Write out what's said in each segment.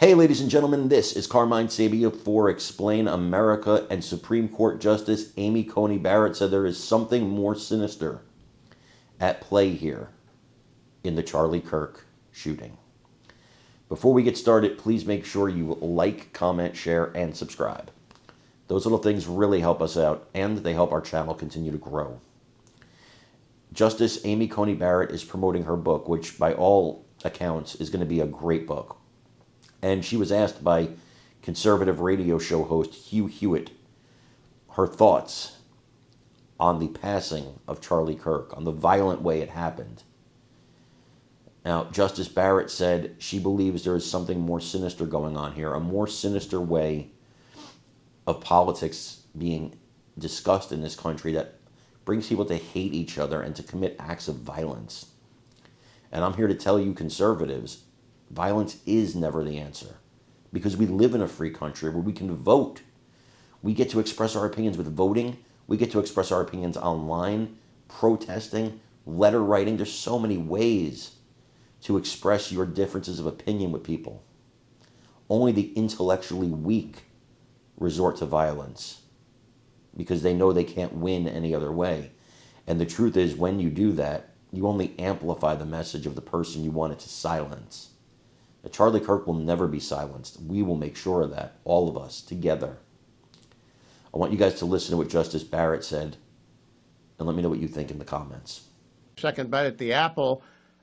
Hey, ladies and gentlemen, this is Carmine Sabia for Explain America, and Supreme Court Justice Amy Coney Barrett said there is something more sinister at play here in the Charlie Kirk shooting. Before we get started, please make sure you like, comment, share, and subscribe. Those little things really help us out, and they help our channel continue to grow. Justice Amy Coney Barrett is promoting her book, which by all accounts is going to be a great book. And she was asked by conservative radio show host Hugh Hewitt her thoughts on the passing of Charlie Kirk, on the violent way it happened. Now, Justice Barrett said she believes there is something more sinister going on here, a more sinister way of politics being discussed in this country that brings people to hate each other and to commit acts of violence. And I'm here to tell you, conservatives, violence is never the answer, because we live in a free country where we can vote. We get to express our opinions with voting. We get to express our opinions online, protesting, letter writing. There's so many ways to express your differences of opinion with people. Only the intellectually weak resort to violence because they know they can't win any other way. And the truth is, when you do that, you only amplify the message of the person you wanted to silence. Charlie Kirk will never be silenced. We will make sure of that, all of us, together. I want you guys to listen to what Justice Barrett said, and let me know what you think in the comments. Second bite at the apple.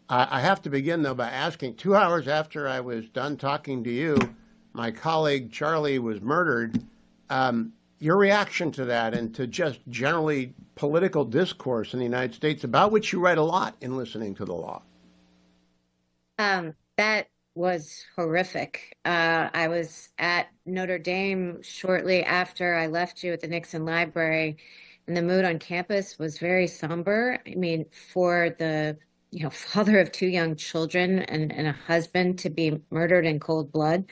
I have to begin, though, by asking, 2 hours after I was done talking to you, my colleague Charlie was murdered. Your reaction to that and to just generally political discourse in the United States, about which you write a lot in Listening to the Law. That was horrific. I was at Notre Dame shortly after I left you at the Nixon Library, and the mood on campus was very somber. I mean, for the father of 2 young children and a husband to be murdered in cold blood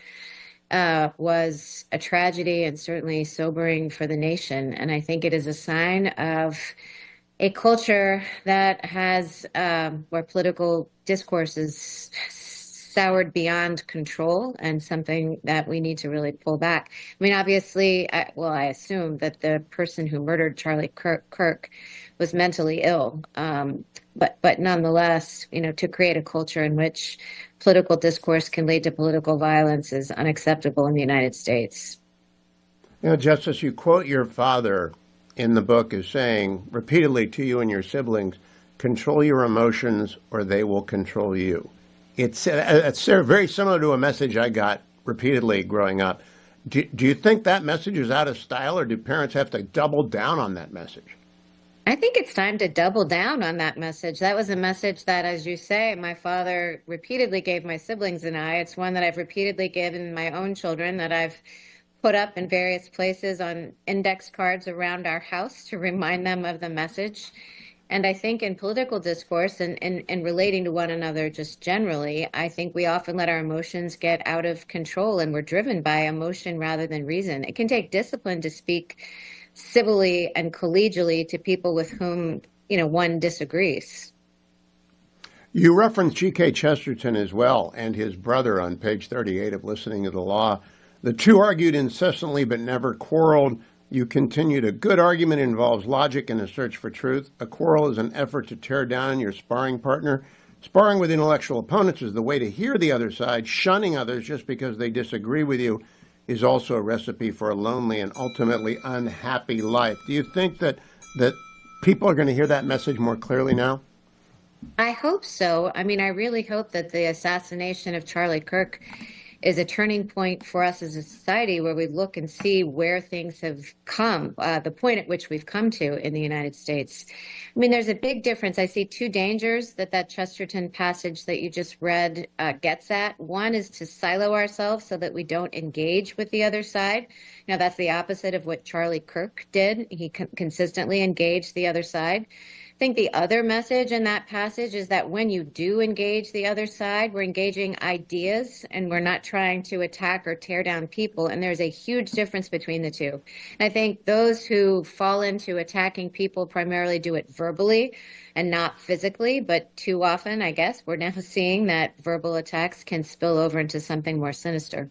was a tragedy and certainly sobering for the nation. And I think it is a sign of a culture that has where political discourse is soured beyond control, and something that we need to really pull back. I mean, obviously, I assume that the person who murdered Charlie Kirk was mentally ill. But nonetheless, to create a culture in which political discourse can lead to political violence is unacceptable in the United States. Justice, you quote your father in the book as saying repeatedly to you and your siblings, control your emotions or they will control you. It's very similar to a message I got repeatedly growing up. Do you think that message is out of style, or do parents have to double down on that message? I think it's time to double down on that message. That was a message that, as you say, my father repeatedly gave my siblings and I. It's one that I've repeatedly given my own children, that I've put up in various places on index cards around our house to remind them of the message. And I think in political discourse and relating to one another just generally, I think we often let our emotions get out of control, and we're driven by emotion rather than reason. It can take discipline to speak civilly and collegially to people with whom, one disagrees. You referenced G.K. Chesterton as well, and his brother on page 38 of Listening to the Law. The two argued incessantly but never quarreled. You continued, a good argument involves logic and a search for truth. A quarrel is an effort to tear down your sparring partner. Sparring with intellectual opponents is the way to hear the other side. Shunning others just because they disagree with you is also a recipe for a lonely and ultimately unhappy life. Do you think that people are going to hear that message more clearly now? I hope so. I mean, I really hope that the assassination of Charlie Kirk is a turning point for us as a society, where we look and see where things have come, the point at which we've come to in the United States. I mean, there's a big difference. I see 2 dangers that Chesterton passage that you just read gets at. One is to silo ourselves so that we don't engage with the other side. That's the opposite of what Charlie Kirk did. He consistently engaged the other side. I think the other message in that passage is that when you do engage the other side, we're engaging ideas and we're not trying to attack or tear down people. And there's a huge difference between the two. And I think those who fall into attacking people primarily do it verbally and not physically. But too often, I guess, we're now seeing that verbal attacks can spill over into something more sinister.